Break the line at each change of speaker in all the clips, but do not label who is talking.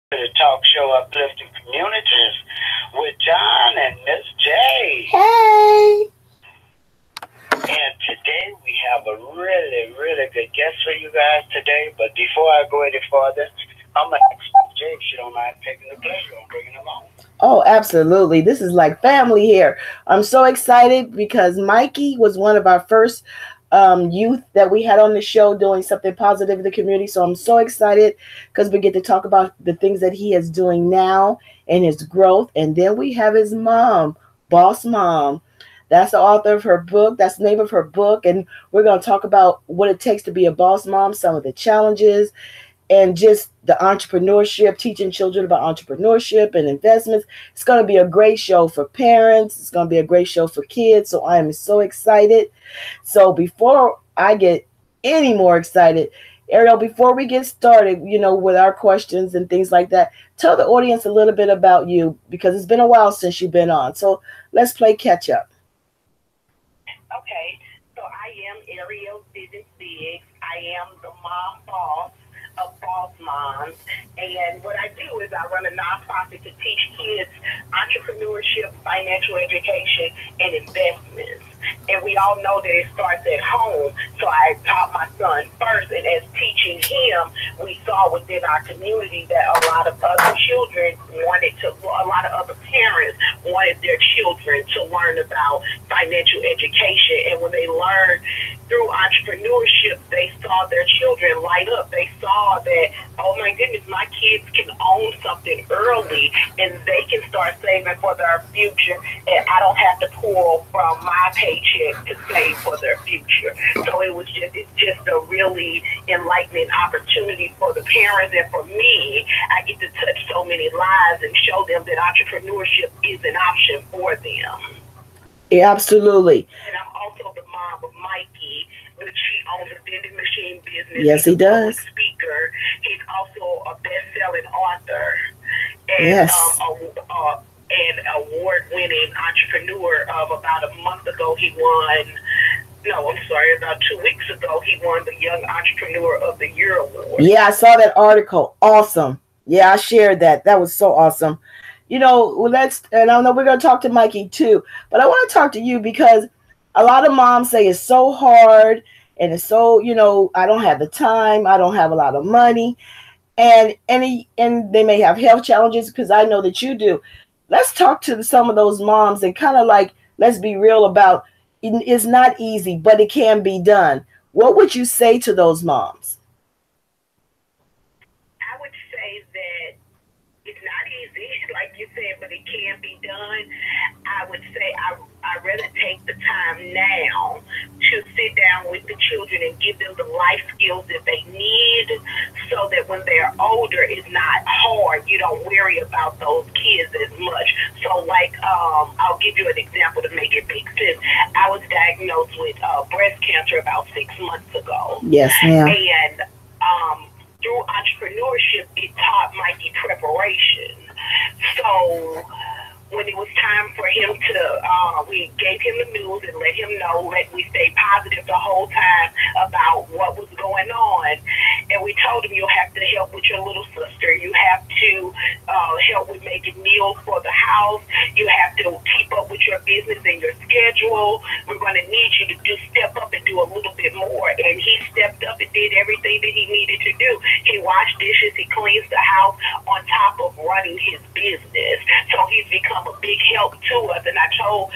To the talk show Uplifting Communities with John and Miss J.
Hey!
And today we have a really, really good guest for you guys today. But before I go any further, I'm going to ask Miss J if she don't mind taking the pleasure on bringing them on.
Oh, absolutely. This is like family here. I'm so excited because Mikey was one of our first youth that we had on the show doing something positive in the community. So I'm so excited because we get to talk about the things that he is doing now and his growth. And then we have his mom, Boss Mom. That's the author of her book. That's the name of her book. And we're going to talk about what it takes to be a boss mom, some of the challenges, and just the entrepreneurship, teaching children about entrepreneurship and investments. It's going to be a great show for parents. It's going to be a great show for kids. So I am so excited. So before I get any more excited, Arriel, before we get started, with our questions and things like that, tell the audience a little bit about you because it's been a while since you've been on. So let's play catch up.
Okay, so I am Arriel Bivens-Biggs. I am the mom boss of Boss Moms, and what I do is I run a nonprofit to teach kids entrepreneurship, financial education, and investments. And we all know that it starts at home, so I taught my son first, and as teaching him, we saw within our community that a lot of other parents wanted their children to learn about financial education, and when they learned through entrepreneurship, they saw their children light up. They saw that, oh my goodness, my kids can own something early and they can start saving for their future, and I don't have to pull from my paycheck to save for their future. So it's just a really enlightening opportunity for the parents, and for me, I get to touch so many lives and show them that entrepreneurship is an option for them.
Yeah, absolutely.
And I'm also the mom of Mikey, which he owns a vending machine business.
Yes, he does.
He's a speaker. He's also a best-selling author. And,
yes.
And award-winning entrepreneur. About a month ago, about 2 weeks ago, he won the Young Entrepreneur of the Year award.
Yeah, I saw that article. Awesome. Yeah, I shared that. That was so awesome. And I know we're going to talk to Mikey too, but I want to talk to you because a lot of moms say it's so hard and it's so, I don't have the time. I don't have a lot of money, and they may have health challenges because I know that you do. Let's talk to some of those moms and kind of like, let's be real about it's not easy, but it can be done. What would you say to those moms?
I would say that it's not easy, like you said, but it can be done. I would say I'd rather take the time now to sit down with the children and give them the life skills that they need so that when they're older, it's not hard. You don't worry about those kids as much. So, I'll give you an example to make it make sense. I was diagnosed with breast cancer about 6 months ago.
Yes, ma'am.
And through entrepreneurship, it taught Mikey preparation. So when it was time for him to, we gave him the news and let him know, we stayed positive the whole time about what was going on. And we told him, you'll have to help with your little sister. You have to help with making meals for the house. You have to keep up with your business and your schedule. We're going to need you to step up and do a little bit more. And he stepped up and did everything that he needed to do. He washed dishes. He cleans the house on top of running his business. So he's become a big help to us. And I tell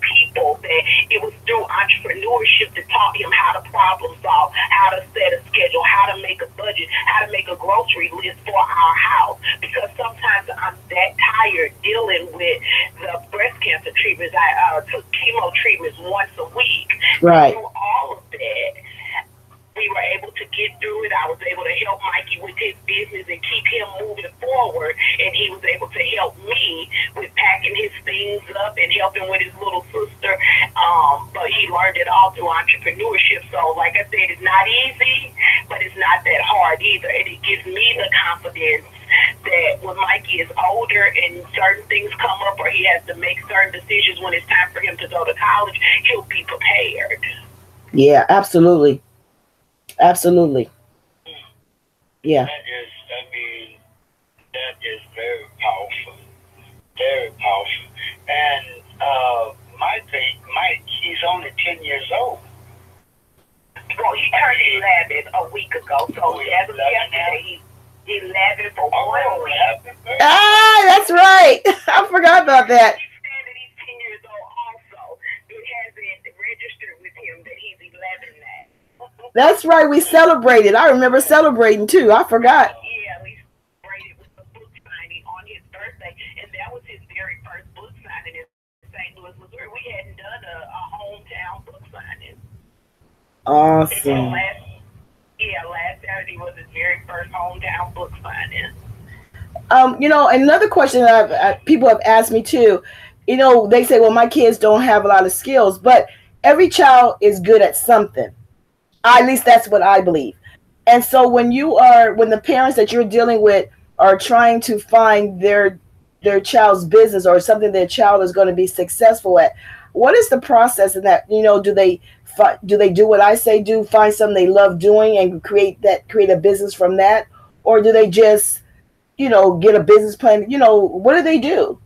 people that it was through entrepreneurship that taught him how to problem solve, how to set a schedule, how to make a budget, how to make a grocery list for our house. Because sometimes I'm that tired dealing with the breast cancer treatments. I took chemo treatments once a week.
Right.
Through all of that, we were able to get through it. I was able to help Mikey with his business and keep him moving forward. And he was able to help me with packing his things up and helping with his little sister. But he learned it all through entrepreneurship. So like I said, it's not easy, but it's not that hard either. And it gives me the confidence that when Mikey is older and certain things come up or he has to make certain decisions when it's time for him to go to college, he'll be prepared.
Yeah, absolutely. Absolutely. Yeah.
11 for one.
Ah, that's right. I forgot about that.
He's saying that he's 10 years old also. It hasn't registered with him that he's 11 now.
That's right. We celebrated. I remember celebrating too. I forgot.
Yeah, we celebrated with the book signing on his birthday, and that was his very first book signing in St. Louis, Missouri. We hadn't done a hometown book signing.
Awesome.
Last Saturday was his very first hometown book signing.
You know, another question that people have asked me too, you know, they say, well, my kids don't have a lot of skills, but every child is good at something. At least that's what I believe. And so when the parents that you're dealing with are trying to find their child's business or something their child is going to be successful at, what is the process in that? You know, do they do what I say do, find something they love doing and create a business from that? Or do they just, you know, get a business plan? You know, what do they do?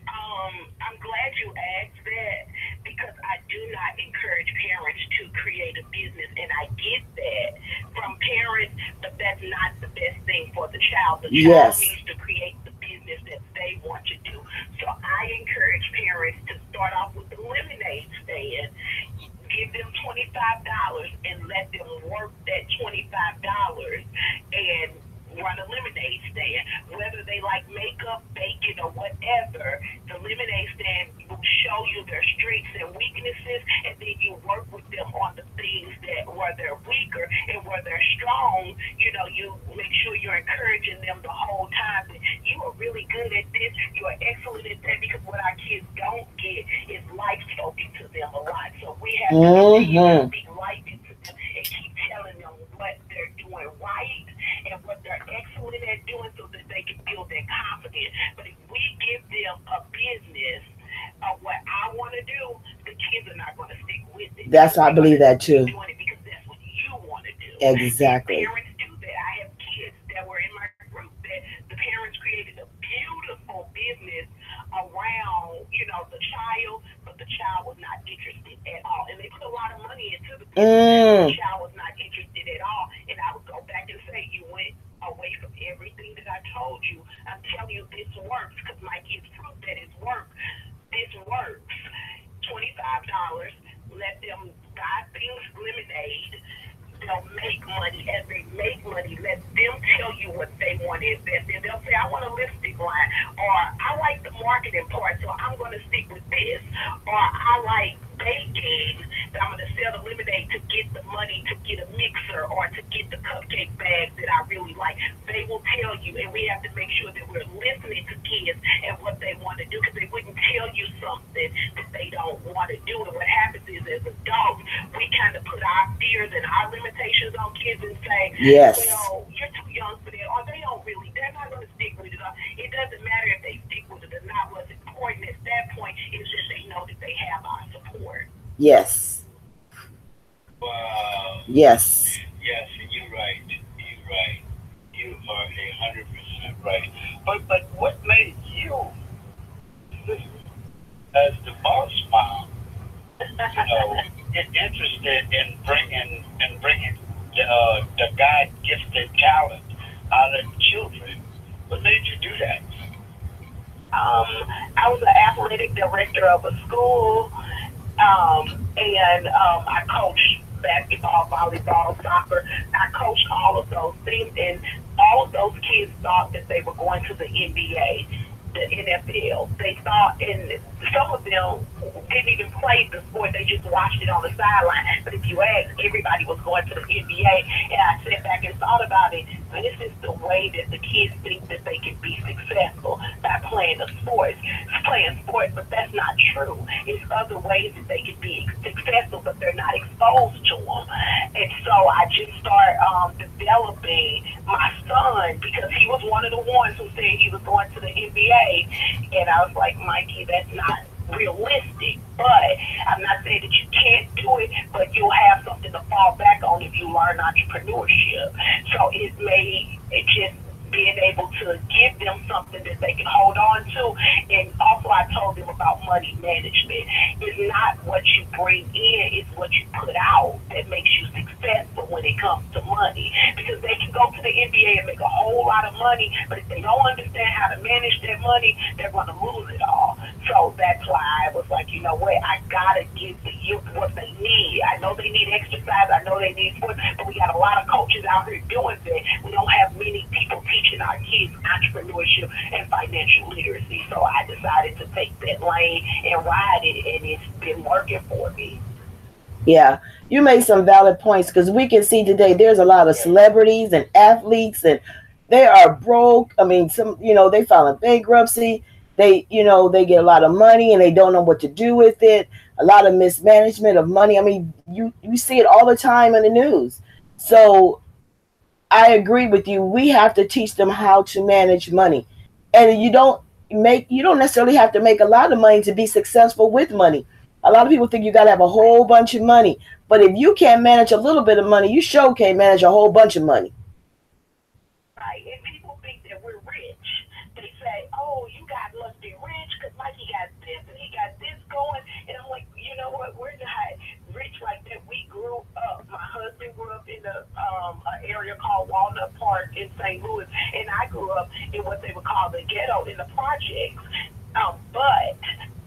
I'm glad you asked that, because I do not encourage parents to create a business, and I get that from parents, but that's not the best thing for the child. The child needs to create the business that they want to do. So I encourage parents to start off with the lemonade stand. Give them $25 and let them work that $25 and run a lemonade stand. Whether they like makeup, baking, or whatever, the lemonade stand will show you their strengths and weaknesses, and then you work with them on the things that where they're weaker, and where they're strong, you know, you make sure you're encouraging them the whole time that you are really good at this, you are excellent at that, because what our kids don't get is life spoken to them a lot. So we have to continue to be life into them and keep telling them what they're doing right and what they're excellent at doing, so that they can build their confidence. But if we give them a business of what I want to do, the kids are not going to stick with it.
I believe that too.
Doing it because that's what you want to do.
Exactly.
And parents do that. I have kids that were in my group that the parents created a beautiful business around, you know, the child, but the child was not interested at all. And they put a lot of money into the business. The child was not interested at all. And I would go back and say, you went away from everything that I told you. I'm telling you, this works, because Mikey is proof that it works. This works. $25. Let them buy things lemonade. They'll make money. As they make money, let them tell you what they want to invest in. They'll say, I want a lipstick line, or I like the marketing part, so I'm going to stick with this, or I like baking, but I'm going to sell the lemonade to get the money to get a mixer or to get the cupcake bags that I really like. They will tell you, and we have to make sure that we're listening to kids and what they want to do, because they wouldn't tell you something that they don't want to do. And what happens is, as adults, we kind of put our fears and our limitations on kids and say, well, you're too young for that, or they're not going to stick with it. It doesn't matter if they stick with it or not. What's important at that point is that they know that they have our support.
Yes.
Wow.
Yes.
Yes, you're right. You're right. You are 100% right. But what made you, as the boss mom, get interested in bringing the God-gifted talent out of children? What made you do that?
I was an athletic director of a school, and I coached basketball, volleyball, soccer. I coached all of those things, and all of those kids thought that they were going to the NBA, the NFL. They thought, and some of them didn't even play the sport. They just watched it on the sideline. But if you ask, everybody was going to the NBA. And I sat back and thought about it. And this is the way that the kids think that they can be successful by playing sports. But that's not true. It's other ways that they can be successful, but they're not exposed to them. And so I just started developing my son, because he was one of the ones who said he was going to the NBA. And I was like, Mikey, that's not realistic. But I'm not saying that you can't do it, but you'll have something to fall back on if you learn entrepreneurship. So it just being able to give them something that they can hold on to. And also I told them about money management. It's not what you bring in, it's what you put out that makes you successful when it comes to money. Because they can go to the NBA and make a whole lot of money, but if they don't understand how to manage their money, they're going to lose it all. So that's why I was like, you know what, I got to give the youth what they need. I know they need exercise. I know they need sports, but we got a lot of coaches out here doing that. We don't have many people teaching our kids entrepreneurship and financial literacy. So I decided to take that lane and ride it, and it's been working for me.
Yeah, you made some valid points, because we can see today there's a lot of celebrities and athletes, and they are broke. I mean, some, they file in bankruptcy. They, they get a lot of money and they don't know what to do with it. A lot of mismanagement of money. I mean, you see it all the time in the news. So I agree with you. We have to teach them how to manage money. And you don't necessarily have to make a lot of money to be successful with money. A lot of people think you got to have a whole bunch of money. But if you can't manage a little bit of money, you sure can't manage a whole bunch of money.
Right. And people think that we're rich. They say, oh, you guys must be rich because Mikey got this and he got this going. And I'm like, you know what? We're not rich like that. We grew up. My husband grew up in an area called Walnut Park in St. Louis. And I grew up in what they would call the ghetto, in the projects. But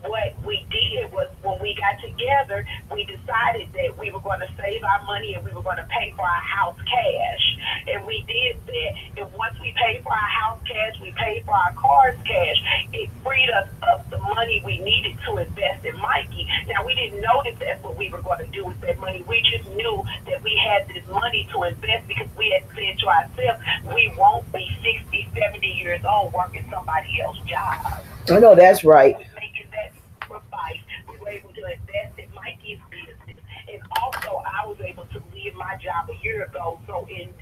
what we did was, when we got together, we decided that we were going to save our money and we were going to pay for our house cash. And we did that. And once we paid for our house cash, we paid for our cars cash. It freed us up the money we needed to invest in Mikey. Now, we didn't know that that's what we were going to do with that money. We just knew that we had this money to invest because we had said to ourselves, we won't be 60, 70 years old working somebody else's job.
I know that's right.
Making that sacrifice, we were able to invest in Mikey's business. And also, I was able to leave my job a year ago. So in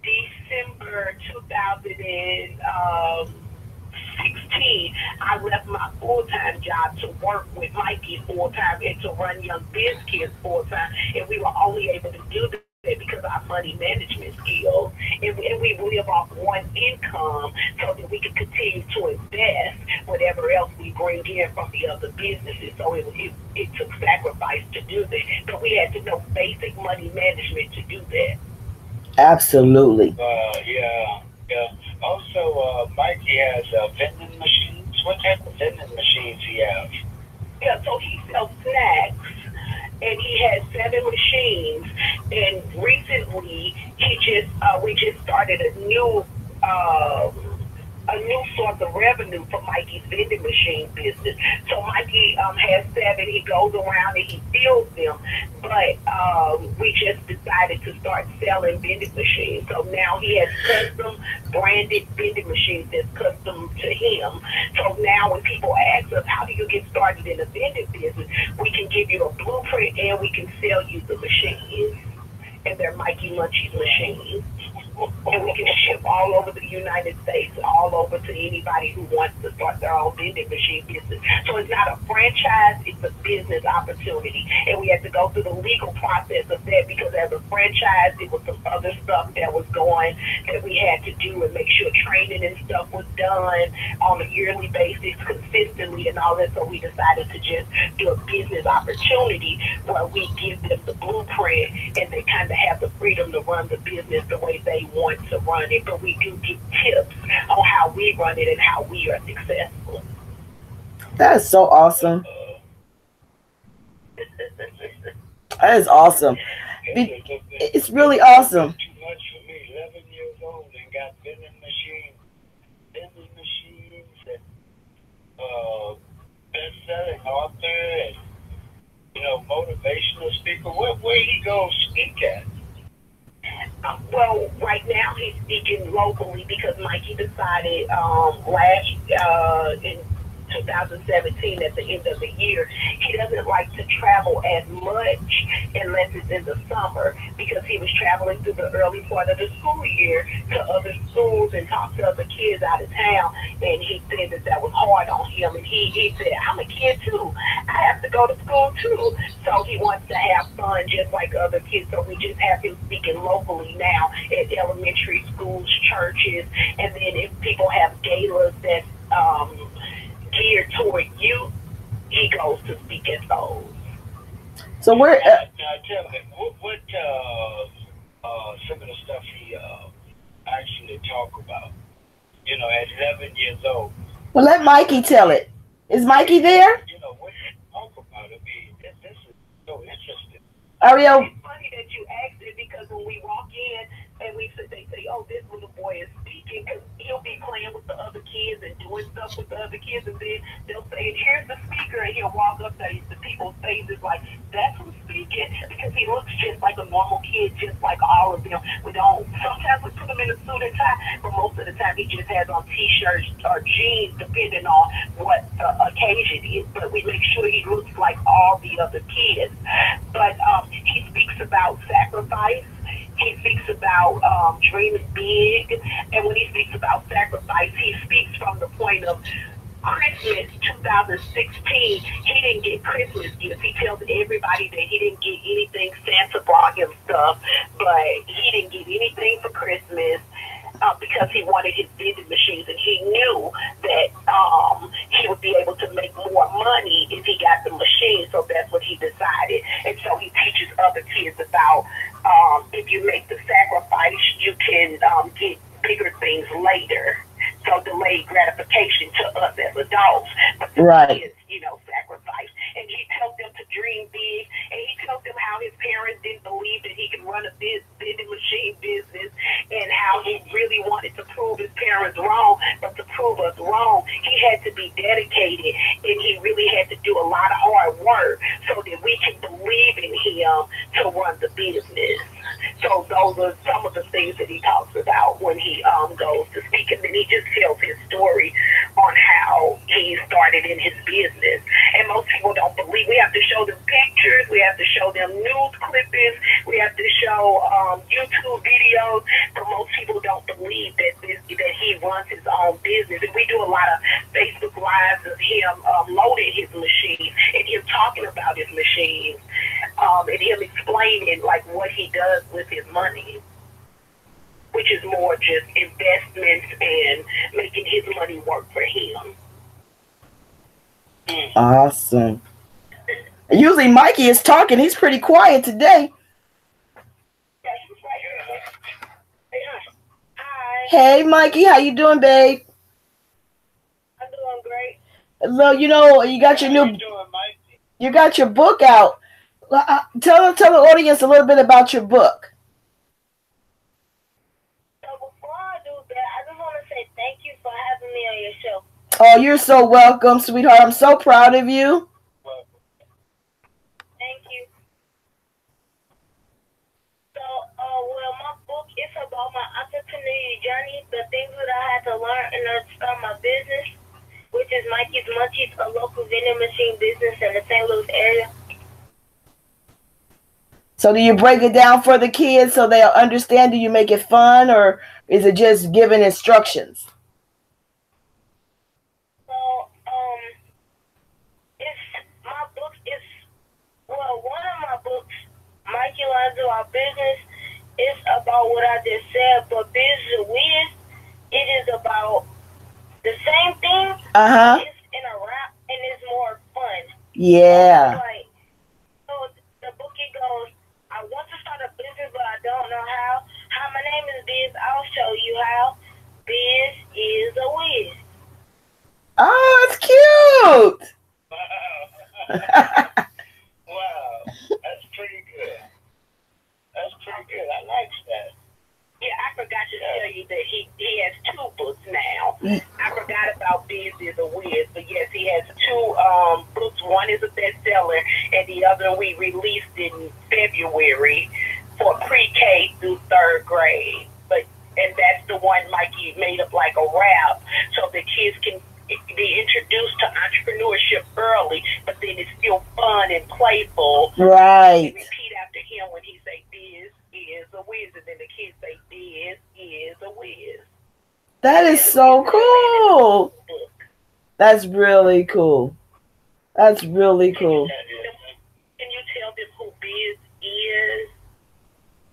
December 2016, I left my full-time job to work with Mikey full-time and to run Young Biz Kids full-time. And we were only able to do that because of our money management skills. And we live off one income so that we can continue to invest whatever else we bring in from the other businesses. So it took sacrifice to do that. But we had to know basic money management to do that.
Absolutely.
Yeah. Also, Mikey has vending machines. What type of vending machines he have?
Yeah, so he sells snacks. And he has 7 machines. And recently, we just started a new source of revenue for Mikey's vending machine business. So Mikey has 7. He goes around and he fills them. But we just decided to start selling vending machines. So now he has custom branded vending machines that's custom to him. So now when people ask us, how do you get started in a vending business, we can give you a blueprint and we can sell you the machines. And they're Mikey Munchie's machines. And we can ship all over the United States, all over to anybody who wants to start their own vending machine business. So it's not a franchise, it's a business opportunity. And we had to go through the legal process of that because as a franchise, it was some other stuff that was going that we had to do and make sure training and stuff was done on a yearly basis consistently and all that. So we decided to just do a business opportunity where we give them the blueprint and they kind of have the freedom to run the business the way they want to run it, but we do give tips on how we run it and how we are successful.
That is so awesome. That is awesome. It's really awesome.
Too much for me. 11 years old and got vending machines, and best-selling author, and motivational speaker. Where he goes speak at?
Well, right now he's speaking locally because Mikey decided in 2017 at the end of the year, he doesn't like to travel as much unless it's in the summer because he was traveling through the early part of the school year to other schools and talk to other kids out of town, and he said that was hard on him, and he said, I'm a kid too, I have to go to school too, so he wants to have fun just like other kids. So we just have him speaking locally now at elementary schools, churches, and then if people have galas that's geared toward youth, he goes to speak at those.
So where?
Now tell me, what some of the stuff I talk about. You know, at 11 years old.
Well, let Mikey tell it. Is Mikey there?
You know, what you talk about, I mean, this is so interesting.
Ariel.
It's funny that you asked it because when we walk in and they say, oh, this little boy is speaking, because he'll be playing with the other kids and doing stuff with the other kids, and then they'll say, here's the speaker, and he'll walk up there, the people's faces like, that's who's speaking, because he looks just like a normal kid, just like all of them. We don't, sometimes we put him in a suit and tie, but most of the time he just has on t-shirts or jeans, depending on what the occasion is, but we make sure he looks like all the other kids. But he speaks about sacrifice. He speaks about dreaming big. And when he speaks about sacrifice, he speaks from the point of Christmas 2016. He didn't get Christmas gifts. He tells everybody that he didn't get anything. Santa brought him stuff, but he didn't get anything for Christmas. Because he wanted his vending machines, and he knew that he would be able to make more money if he got the machine, so that's what he decided. And so he teaches other kids about if you make the sacrifice, you can get bigger things later. So delayed gratification to us as adults, but the kids, you know, sacrifice. And he tells them to dream big, and he tells them how his parents didn't believe that he could run a vending machine business, and how he really wanted to prove his parents wrong, but to prove us wrong, he had to be dedicated, and he really had to do a lot of hard work so that we can believe in him to run the business. So those are some of the things that he talks about when he goes to speak, and then he just tells his story on how he started in his business. And most people don't believe. We have to show them pictures. We have to show them news clippings. We have to show YouTube videos. But most people don't believe that he runs his own business. And we do a lot of Facebook Lives of him loading his machine and him talking about his machines and him explaining like what he does with his money, which is more just investments and making his money work for him.
Awesome. Usually Mikey is talking. He's pretty quiet today.
Hi.
Hey, Mikey. How you doing, babe?
I'm doing great.
Well, you know, you got your you got your book out. Tell the audience a little bit about your book.
So before I do that, I just want to say thank you for having me on your show.
Oh, you're so welcome, sweetheart. I'm so proud of you.
Thank you. So, well, my book is about my entrepreneurial journey, the things that I had to learn in order to start my business, which is Mikey's Munchies, a local vending machine business in the St. Louis area.
So do you break it down for the kids so they'll understand? Do you make it fun, or is it just giving instructions?
So, my book is, well, one of my books, Mikey Learns About Business, is about what I just said, but Business Wiz, it is about the same thing. It's in a rap, and it's more fun.
Yeah.
Like, so the book, it goes, I want to start a business, but I don't know how. Hi, my name is Biz. I'll show you how. Biz is a whiz.
Oh, that's cute.
Wow. That's pretty good. That's pretty good. I like that.
Yeah, I forgot to tell you that he has two books now. I forgot about Biz is a Whiz, but yes, he has two books. One is a bestseller, and the other we released in February for pre-K through third grade. And that's the one Mikey made up like a rap, so the kids can be introduced to entrepreneurship early, but then it's still fun and playful.
Right.
You repeat after him when he say Biz is a whiz, and then the kids say Biz is a whiz.
That is so cool. That's really cool. That's really cool.
Can you tell them who Biz is?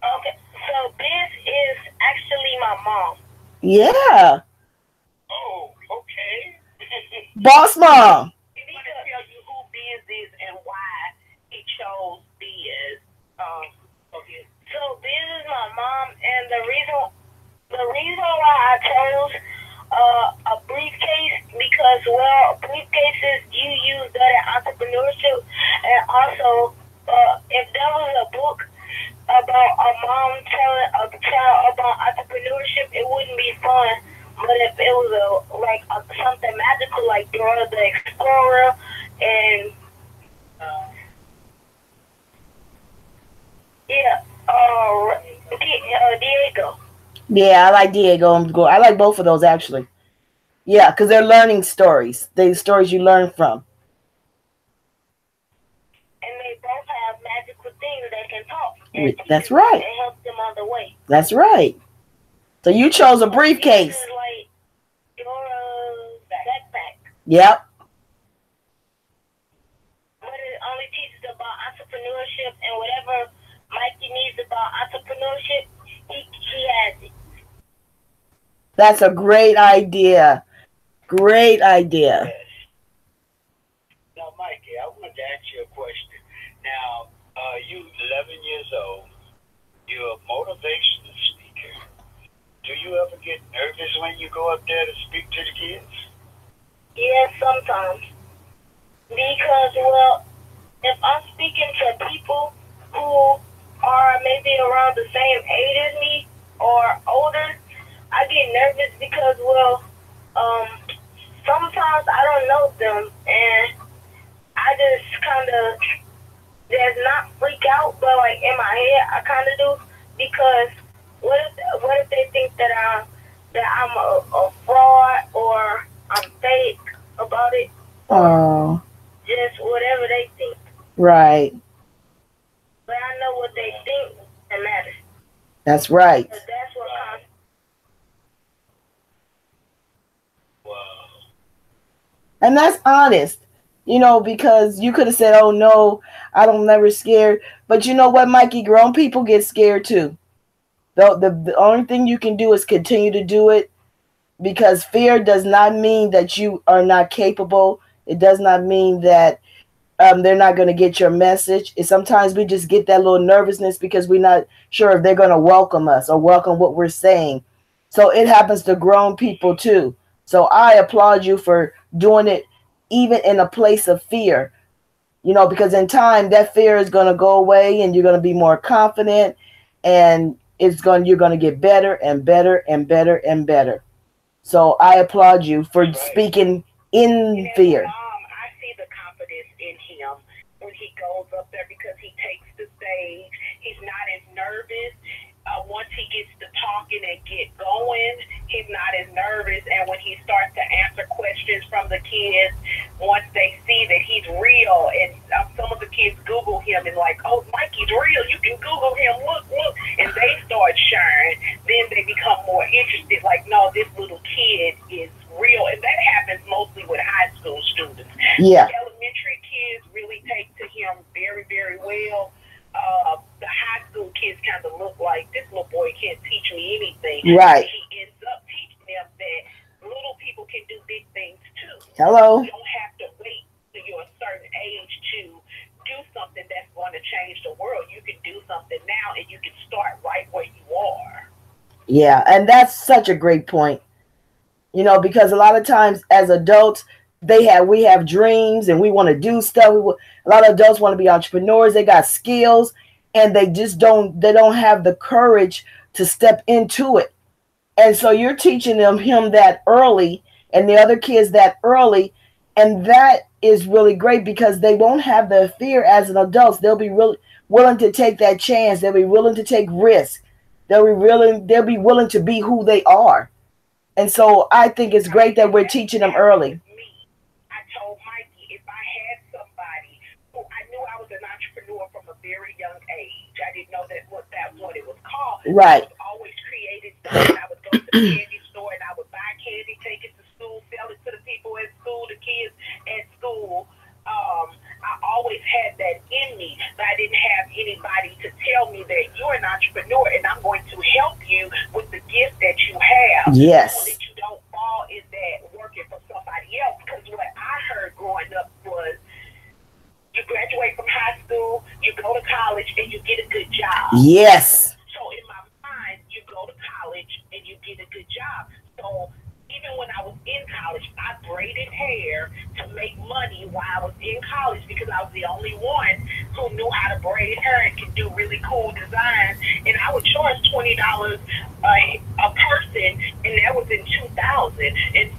Okay, so Biz is actually my mom.
Yeah.
Oh, okay.
Boss mom.
He need to tell you who Biz is and why he chose Biz. Okay. So Biz is my mom, and the reason why I chose a briefcase because, well, briefcases, you use that in entrepreneurship. And also, if there was a book about a mom telling a child about entrepreneurship, it wouldn't be fun. But if it was something magical like Dora the Explorer and Diego.
Yeah, I like Diego. I like both of those actually. Yeah, because they're learning stories. They're stories you learn from.
And they both have magical things that can talk.
That's right.
It helps them on the way.
That's right. So you chose a briefcase.
This is like your backpack.
Yep.
But it only teaches about entrepreneurship, and whatever Mikey needs about entrepreneurship, he has it.
That's a great idea. Great idea.
Yes. Now, Mikey, I wanted to ask you a question. Now, you 11 years old. You're a motivational speaker. Do you ever get nervous when you go up there to speak to the kids?
Yes, sometimes. Because, well, if I'm speaking to people who are maybe around the same age as me or older, I get nervous because, well, sometimes I don't know them, and I just kind of, there's not freak out, but like in my head, I kind of do, because what if they think that I'm a fraud or I'm fake about it?
Oh.
Just whatever they think.
Right.
But I know what they think that matters.
That's right.
That's what counts.
Wow.
And that's honest, because you could have said, oh, no, I don't never scared. But you know what, Mikey? Grown people get scared, too. The only thing you can do is continue to do it, because fear does not mean that you are not capable. It does not mean that they're not going to get your message. And sometimes we just get that little nervousness because we're not sure if they're going to welcome us or welcome what we're saying. So it happens to grown people too. So I applaud you for doing it even in a place of fear, because in time that fear is going to go away and you're going to be more confident, and you're going to get better and better and better and better. So I applaud you for speaking in fear.
I see the confidence in him when he goes up there because he takes the stage. He's not as nervous. Once he gets to talking and get going, he's not as nervous. And when he starts to answer questions from the kids, once they see that he's real, and some of the kids Google him and like, oh, Mikey's real. You can Google him. Look. And they start sharing. Then they become more interested. Like, no, this little kid is real. And that happens mostly with high school students.
Yeah.
The elementary kids really take to him very, very well. The high school kids kind of look like, this little boy can't teach me anything.
Right.
He ends up teaching them that little people can do big things too.
Hello.
You don't have to wait till you're a certain age to do something that's going to change the world. You can do something now, and you can start right where you are.
Yeah, and that's such a great point. Because a lot of times as adults, we have dreams and we want to do stuff. A lot of adults want to be entrepreneurs. They got skills, and they just don't have the courage to step into it. And so you're teaching him that early, and the other kids that early. And that is really great because they won't have the fear as an adult. They'll be really willing to take that chance. They'll be willing to take risks. They'll be willing to be who they are. And so I think it's great that we're teaching them early.
I told Mikey, if I had somebody who I knew I was an entrepreneur from a very young age, I didn't know that's what it was called.
Right.
I was always creating stuff. I would go to the candy store and I would buy candy, take it to school, sell it to the people at school, the kids at school. I always had that in me, but I didn't have anybody to tell me that you're an entrepreneur and I'm going to help you with the gift that you have.
Yes.
So that you don't fall in that working for somebody else. Because what I heard growing up was you graduate from high school, you go to college, and you get a good job.
Yes.
So in my mind, you go to college and you get a good job. So So even when I was in college, I braided hair to make money while I was in college because I was the only one who knew how to braid hair and could do really cool designs. And I would charge $20 a person, and that was in 2000. And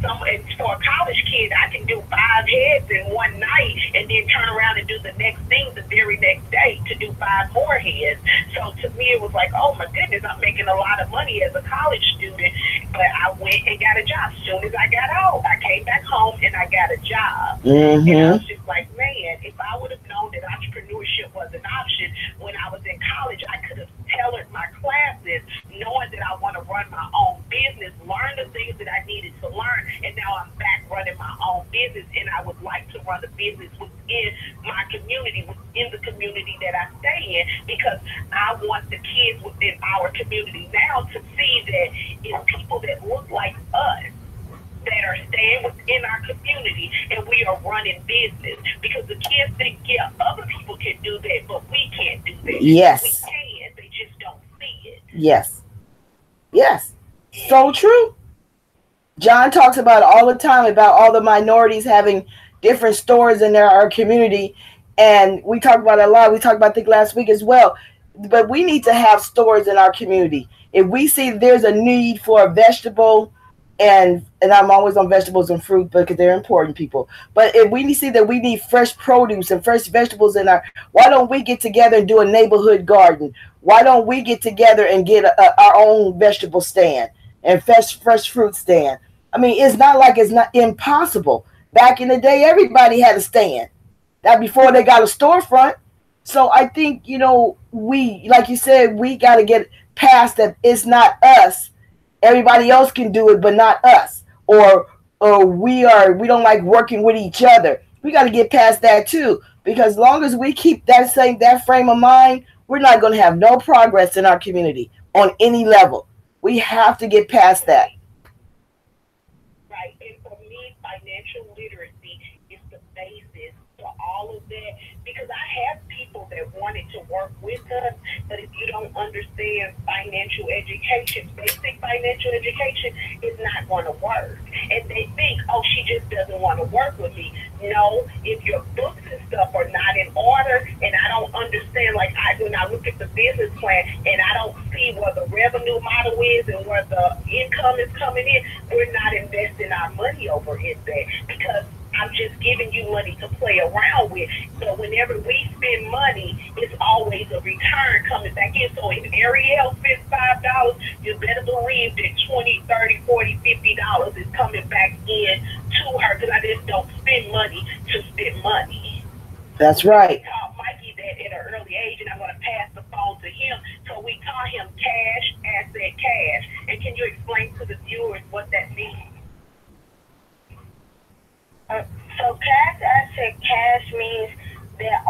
for a college kid, I can do 5 heads in one night and then turn around and do the next thing the very next day to do 5 more heads. So to me, it was like, oh my goodness, I'm making a lot of money as a college student. But I went and got a job. As soon as I got out, I came back home and I got a job.
Mm-hmm.
And I was just like, man, if I would have known that entrepreneurship was an option when I was in college, I could have tailored my classes, knowing that I want to run my own business, learn the things that I needed to learn, and now I'm back running my own business, and I would like to run a business within my community, within the community that I stay in, because I want the kids within our community now to see that it's people that look like us that are staying within our community, and we are running business, because the kids think, yeah, other people can do that, but we can't do that.
Yes.
We can, they just don't see it.
Yes. Yes. So true. John talks about it all the time, about all the minorities having different stores in our community. And we talk about it a lot. We talked about it last week as well. But we need to have stores in our community. If we see there's a need for a vegetable, and I'm always on vegetables and fruit because they're important, people. But if we see that we need fresh produce and fresh vegetables in why don't we get together and do a neighborhood garden? Why don't we get together and get our own vegetable stand and fresh fruit stand? I mean, it's not like it's not impossible. Back in the day, everybody had a stand. That before they got a storefront. So I think, we, like you said, we got to get past that. It's not us. Everybody else can do it, but not us. Or we don't like working with each other. We got to get past that too, because as long as we keep that frame of mind, we're not going to have no progress in our community on any level. We have to get past that.
Right, and for me, financial literacy is the basis for all of that, because I have people that wanted to work with us, but if you don't understand financial education, basic financial education is not going to work. And they think, oh, she just doesn't want to work with me. No, if your books and stuff are not in order, and I don't understand, like when I look at the business plan and I don't see where the revenue model is and where the income is coming in, we're not investing our money over in that, because I'm just giving you money to play around with. So whenever we spend money, it's always a return coming back in. So if Arriel spends $5, you better believe that $20, $30, $40, $50 is coming back in to her, because I just don't spend money to spend money.
That's right.
We taught Mikey that at an early age, and I'm going to pass the phone to him. So we taught him cash, asset, cash. And can you explain to the viewers what that means?
So cash asset cash means that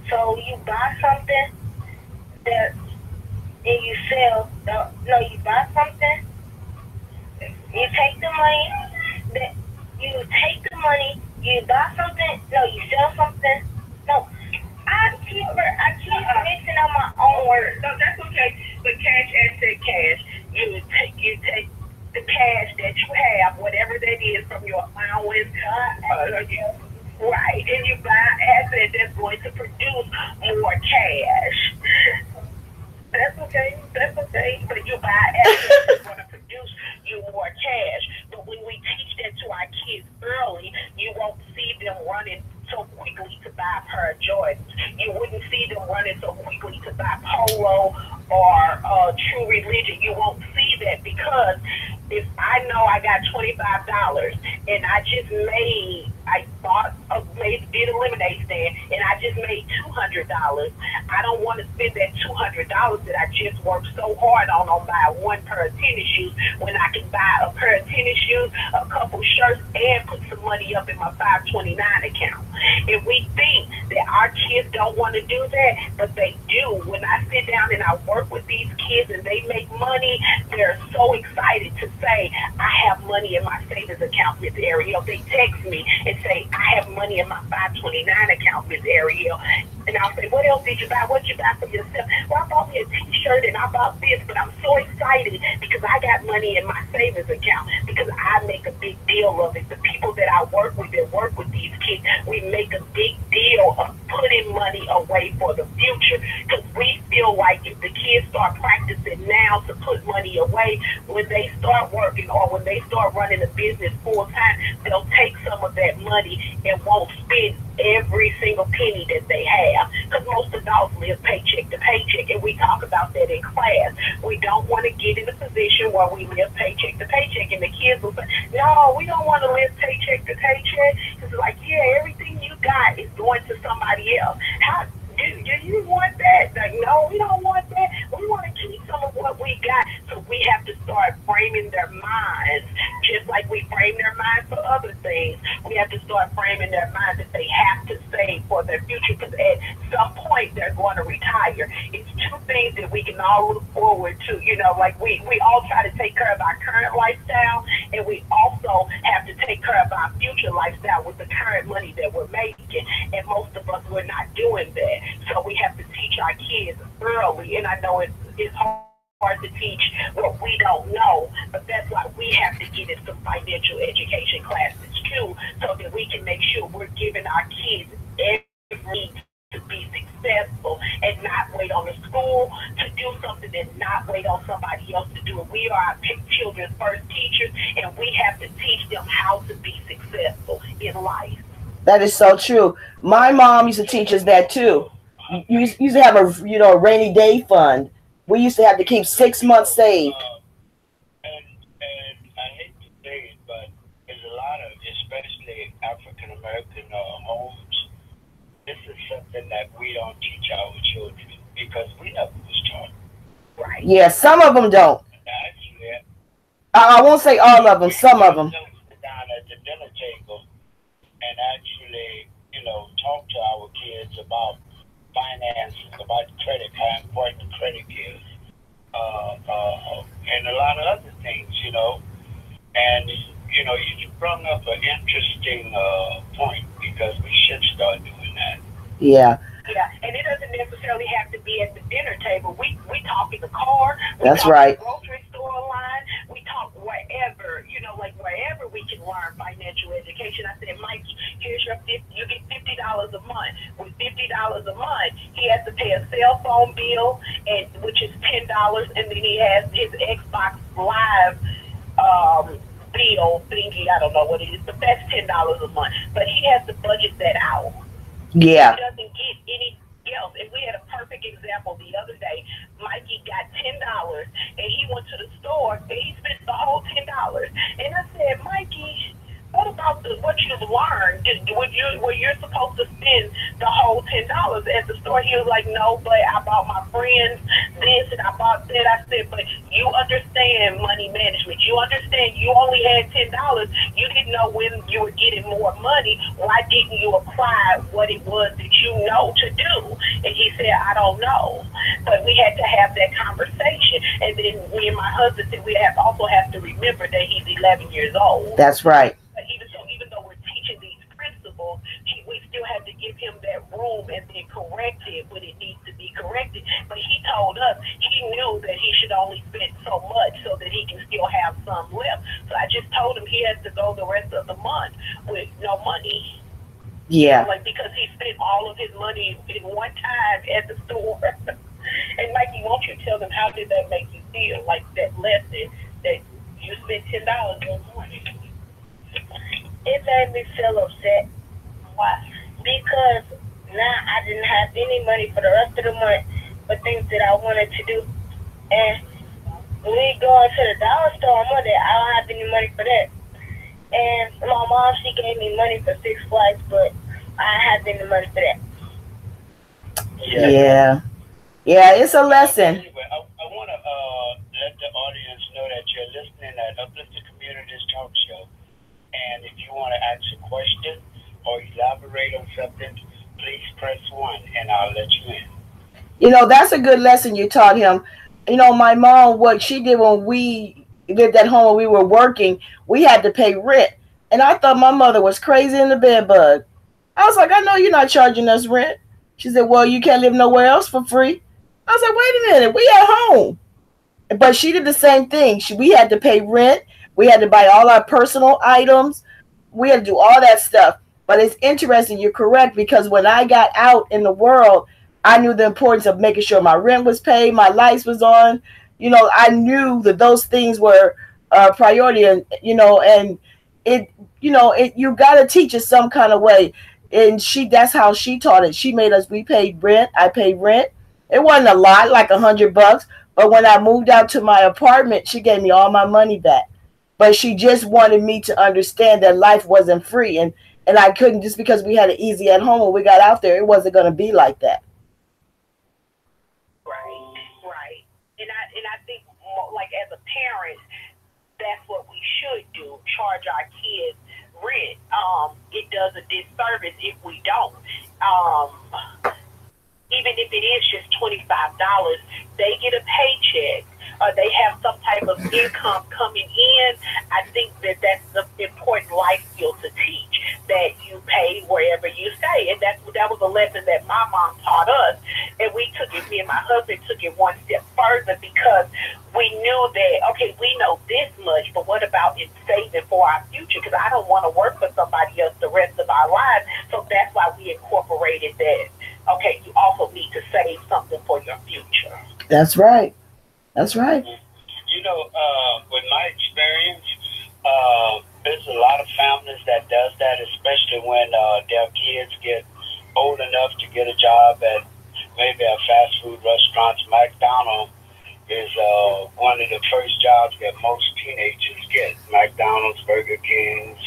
so you buy something that and you sell. No, you buy something. You take the money. You buy something. No, you sell something. No, I keep mixing up my own words.
No, that's okay. But cash asset cash, you take the cash that you have, whatever that is, from your allowance, right, and you buy an asset that's going to produce more cash. That's okay. But you buy an asset that's going to produce you more cash. But when we teach that to our kids early, you won't see them running so quickly to buy a pair of Jordans. You wouldn't see them running so quickly to buy Polo or True Religion. You won't see that, because if I know I got $25 and I did a lemonade stand and I just made $200, I don't want to spend that $200 that I just worked so hard on buying one pair of tennis shoes, when I can buy a pair of tennis shoes, a couple shirts, and put some money up in my 529 account. If we think that our kids don't want to do that, but they do. When I sit down and I work with these kids and they make money, they're so excited to say, I have money in my savings account, Miss Arriel. They text me and say, I have money in my 529 account, Miss Arriel. And I'll say, what else did you buy? What did you buy for yourself? Well, I bought me a t-shirt and I bought this, but I'm so excited because I got money in my savings account because I make a big deal of it. The people that I work with that work with these kids, we make a big deal of putting money away for the future because we feel like if the kids start practicing now to put money away, when they start working or when they start running a business full time, they'll take some of that money and won't spend every single penny that they have, because most adults live paycheck to paycheck, and we talk about that in class. We don't want to get in a position where we live paycheck to paycheck, and the kids will say, no, we don't want to live paycheck to paycheck. It's like, yeah, everything you got is going to somebody else. How do you want that? Like, no, we don't want that. We want to keep some of what we got. So we have to start framing their minds, just like we frame their minds for other things. We have to start framing their minds that they have to save for their future, because at some point they're going to retire. It's two things that we can all look forward to. You know, like we all try to take care of our current lifestyle, and we also have to take care of our future lifestyle with the current money that we're making. And most of us, we're not doing that. So we have to teach our kids early, and I know it's hard to teach what we don't know, but that's why we have to get in some financial education classes too, so that we can make sure we're giving our kids every to be successful and not wait on the school to do something and not wait on somebody else to do it. We are our children's first teachers, and we have to teach them how to be successful in life.
That is so true. My mom used to teach us that too. You used to have a rainy day fund. We used to have to keep 6 months saved.
And I hate to say it, but there's a lot of, especially African American homes, this is something that we don't teach our children because we never was taught.
Right. Yeah, some of them don't.
Actually,
I won't say all of them. Some of them.
Sit down at the dinner table and actually, talk to our kids about finances, about credit, how important credit is, and a lot of other things, And, you brought up an interesting point, because we should start doing that.
Yeah.
Yeah, and it doesn't necessarily have to be at the dinner table. We talk in the car.
That's right.
In the grocery store line. We talk wherever, like wherever we can learn financial education. I said, Mikey, here's your you get $50 a month. With $50 a month, he has to pay a cell phone bill, which is $10, and then he has his Xbox Live bill thingy. I don't know what it is, but that's $10 a month. But he has to budget that out.
Yeah.
He doesn't get anything else. And we had a perfect example the other day. Mikey got $10, and he went to the store, and he spent the whole $10. And I said, Mikey, what about what you've learned? Were you supposed to spend the whole $10 at the store? He was like, no, but I bought my friends this and I bought that. I said, but you understand money management. You understand you only had $10. You didn't know when you were getting more money. Why didn't you apply what it was that you know to do? And he said, I don't know. But we had to have that conversation. And then me and my husband said we also have to remember that he's 11 years old.
That's right.
Even though we're teaching these principles, we still have to give him that room and then correct it when it needs to be corrected. But he told us he knew that he should only spend so much so that he can still have some left. So I just told him he has to go the rest of the month with no money.
Yeah.
Because he spent all of his money in one time at the store. And Mikey, won't you tell them how did that make you feel? Like that lesson that you spent $10 one morning.
It made me feel upset.
Why?
Because now I didn't have any money for the rest of the month for things that I wanted to do. And when we go into the dollar store on Monday, I don't have any money for that. And my mom, she gave me money for 6 flights, but I don't have any money for that.
Yeah. Yeah, it's a lesson.
Anyway, I want to let the audience know that you're listening at Uplifting Communities Talk Show. And if you want to ask a question or elaborate on something, please press 1 and I'll let you in.
That's a good lesson you taught him. My mom, what she did when we lived at home, when we were working, we had to pay rent. And I thought my mother was crazy in the bed bug. I was like, I know you're not charging us rent. She said, well, you can't live nowhere else for free. I was like, wait a minute, we at home. But she did the same thing. We had to pay rent. We had to buy all our personal items. We had to do all that stuff. But it's interesting, you're correct, because when I got out in the world, I knew the importance of making sure my rent was paid, my lights was on. You know, I knew that those things were a priority, and you got to teach it some kind of way. And that's how she taught it. She made us, we paid rent. I paid rent. It wasn't a lot, like $100. But when I moved out to my apartment, she gave me all my money back. But she just wanted me to understand that life wasn't free. And I couldn't, just because we had it easy at home when we got out there, it wasn't going to be like that.
Right. And I think, like, as a parent, that's what we should do, charge our kids rent. It does a disservice if we don't. Even if it is just $25, they get a paycheck. They have some type of income coming in. I think that's the important life skill to teach, that you pay wherever you stay. And that was a lesson that my mom taught us. And we took it, me and my husband took it one step further, because we knew that, okay, we know this much, but what about in saving for our future? Because I don't want to work for somebody else the rest of our lives. So that's why we incorporated that. Okay, you also need to save something for your future.
That's right. That's right.
You know, with my experience, there's a lot of families that does that, especially when their kids get old enough to get a job at maybe a fast food restaurant. McDonald's is one of the first jobs that most teenagers get. McDonald's, Burger King's,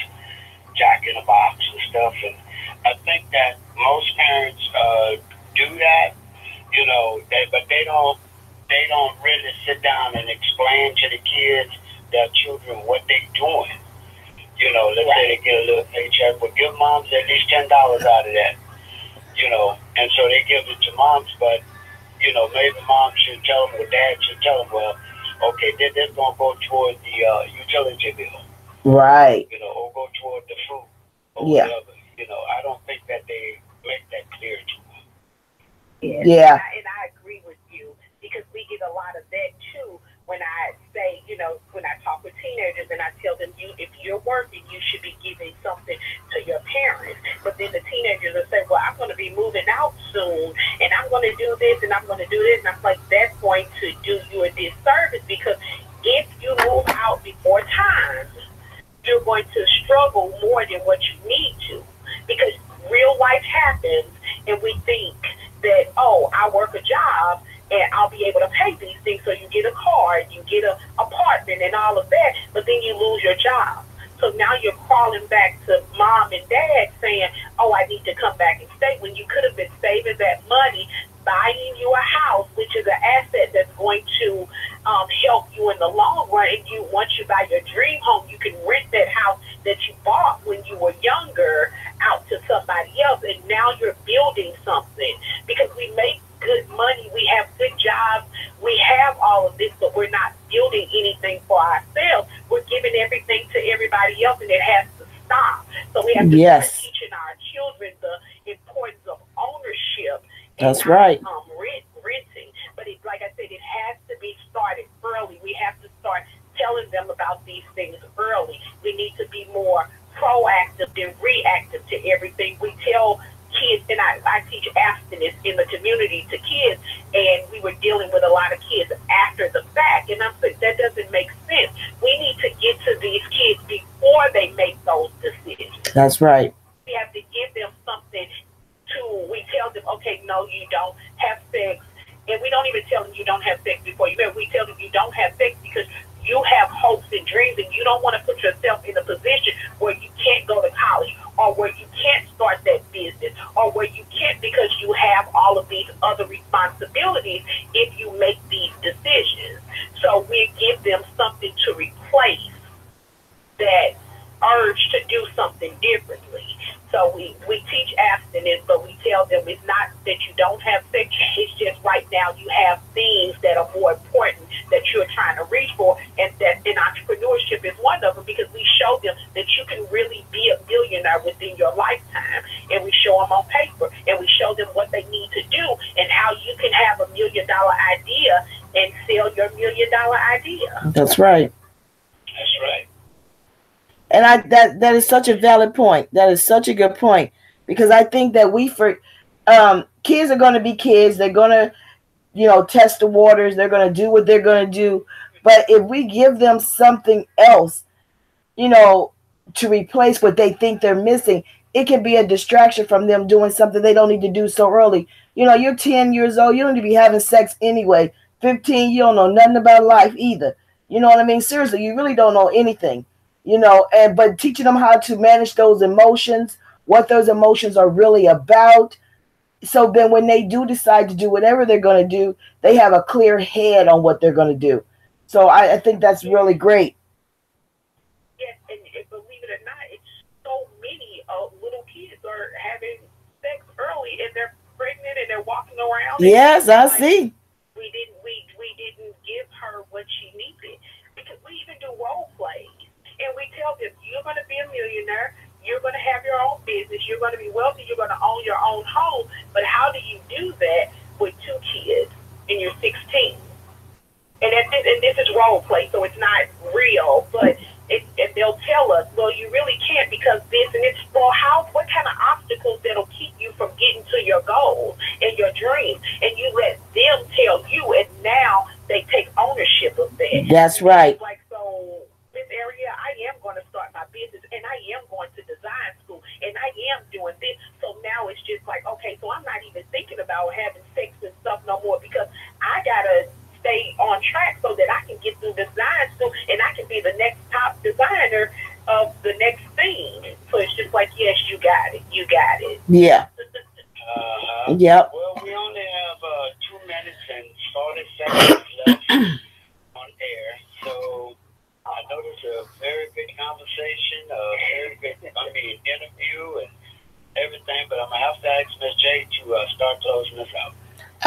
Jack in the Box and stuff. And I think that most parents do that, you know, but they don't really sit down and explain to the kids, their children, what they're doing. You know, let's say they get a little paycheck, but give moms at least $10 out of that, you know. And so they give it to moms, but, you know, maybe mom should tell them, or dad should tell them, well, okay, this is going to go toward the utility bill.
Right.
You know, or go toward the food or whatever. You know, I don't think that they make that clear to them.
Yeah.
And I agree with you, because we get a lot of that too. When I say, you know, when I talk with teenagers and I tell them, if you're working, you should be giving something to your parents. But then the teenagers will say, well, I'm going to be moving out soon, and I'm going to do this, and I'm going to do this. And I'm like, that's going to do you a disservice, because if you move out before time, you're going to struggle more than what you need to, because real life happens, and we think that, oh, I work a job and I'll be able to pay these things. So you get a car, you get an apartment and all of that, but then you lose your job. So now you're crawling back to mom and dad saying, oh, I need to come back and stay, when you could have been saving that money, buying you a house, which is an asset that's going to help you in the long run. And once you buy your dream home, you can rent that house that you bought when you were younger out to somebody else, and now you're building something, because we make good money, we have good jobs, we have all of this, but we're not building anything for ourselves. We're giving everything to everybody else, and it has to stop. So we have to start teaching our children the importance of ownership.
That's right.
Renting. But like I said, it has to be started early. We have to start telling them about these things early. We need to be more proactive than reactive to everything. We tell kids, and I teach abstinence in the community to kids, and we were dealing with a lot of kids after the fact, and I'm saying that doesn't make sense. We need to get to these kids before they make those decisions.
That's right.
We have to give them something to, we tell them, okay, no, you don't have sex, and we don't even tell them you don't have sex before you marry. We tell them you don't have sex because you have hopes and dreams, and you don't want to put yourself in a position where you can't go to college, or where you can't start that business, or where you can't, because you have all of these other responsibilities if you make these decisions. So we give them something to replace that urge to do something differently. So we teach abstinence, but we tell them it's not that you don't have sex, it's just right now you have things that are more important that you're trying to reach for, and that in entrepreneurship is one of them, because we show them that you can really be a billionaire within your lifetime, and we show them on paper, and we show them what they need our idea.
That's right.
That's right.
And that is such a valid point. That is such a good point, because I think that kids are going to be kids. They're going to, test the waters. They're going to do what they're going to do. But if we give them something else, to replace what they think they're missing, it can be a distraction from them doing something they don't need to do so early. You're 10 years old. You don't need to be having sex anyway. 15, you don't know nothing about life either. You know what I mean? Seriously, you really don't know anything. But teaching them how to manage those emotions, what those emotions are really about. So then when they do decide to do whatever they're going to do, they have a clear head on what they're going to do. So I think that's really great.
Yes, and believe it or not, it's so many little kids are having sex early, and they're pregnant, and they're walking around.
Yes, I see.
We didn't give her what she needed, because we even do role plays, and we tell them, you're going to be a millionaire, you're going to have your own business, you're going to be wealthy, you're going to own your own home. But how do you do that with 2 kids and you're 16? And this is role play, so it's not real, but they'll tell us, well, you really can't because this and it's, well, what kind of obstacles that'll keep you from getting to your goals and your dreams? And you let them tell you, and now they take ownership of that.
That's right.
Like, so this area, I am going to start my business, and I am going to design school, and I am doing this. So now it's just like, okay, so I'm not even thinking about having sex and stuff no more, because I got to stay on track so that I can get through design school and I can be the next top designer of the next thing. So it's just like, yes, you got it. You got it.
Yeah. Yep.
Well, we only have 2 minutes and 40 seconds left on air. So I know this is a very big conversation, a very big, interview and everything, but I'm going to have to ask Ms. J to start closing us out.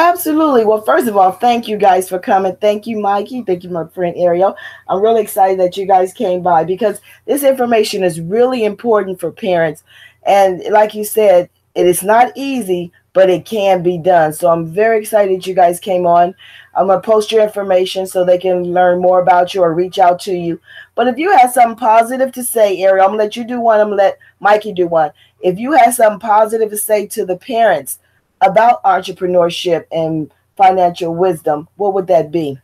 Absolutely. Well, first of all, thank you guys for coming. Thank you, Mikey. Thank you, my friend Arriel. I'm really excited that you guys came by, because this information is really important for parents. And like you said, it is not easy, but it can be done. So I'm very excited you guys came on. I'm going to post your information so they can learn more about you or reach out to you. But if you have something positive to say, Arriel, I'm going to let you do one. I'm going to let Mikey do one. If you have something positive to say to the parents about entrepreneurship and financial wisdom, what would that be?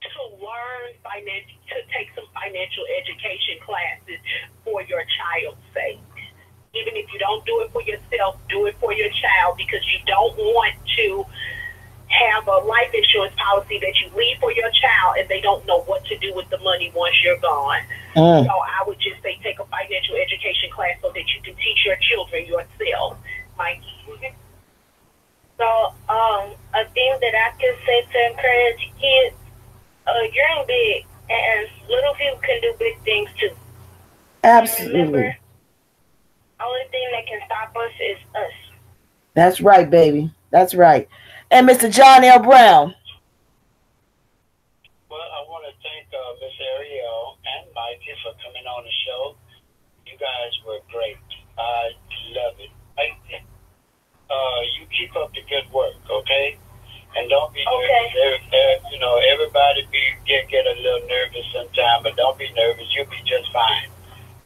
To learn to take some financial education classes for your child's sake. Even if you don't do it for yourself, do it for your child, because you don't want to have a life insurance policy that you leave for your child and they don't know what to do with the money once you're gone. So I would just say take a financial education class so that you can teach your children yourself. Mikey?
So a thing that I can say to encourage kids, dream big, and little people can do big things too.
Absolutely.
Remember, only thing that can stop us is us.
That's right, baby. That's right. And Mr. John L. Brown.
Well, I want to thank Miss Arriel and Mikey for coming on the show. You guys were great. I love it. You keep up the good work, okay? And don't be nervous. Everybody get a little nervous sometimes, but don't be nervous. You'll be just fine.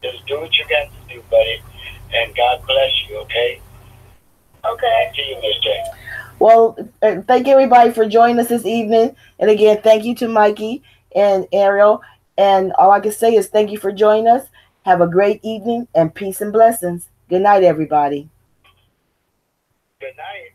Just do what you got to do, buddy. And God bless you, okay?
Okay.
Back to you, Miss J.
Well, thank everybody for joining us this evening. And again, thank you to Mikey and Arriel. And all I can say is thank you for joining us. Have a great evening and peace and blessings. Good night, everybody.
Good night.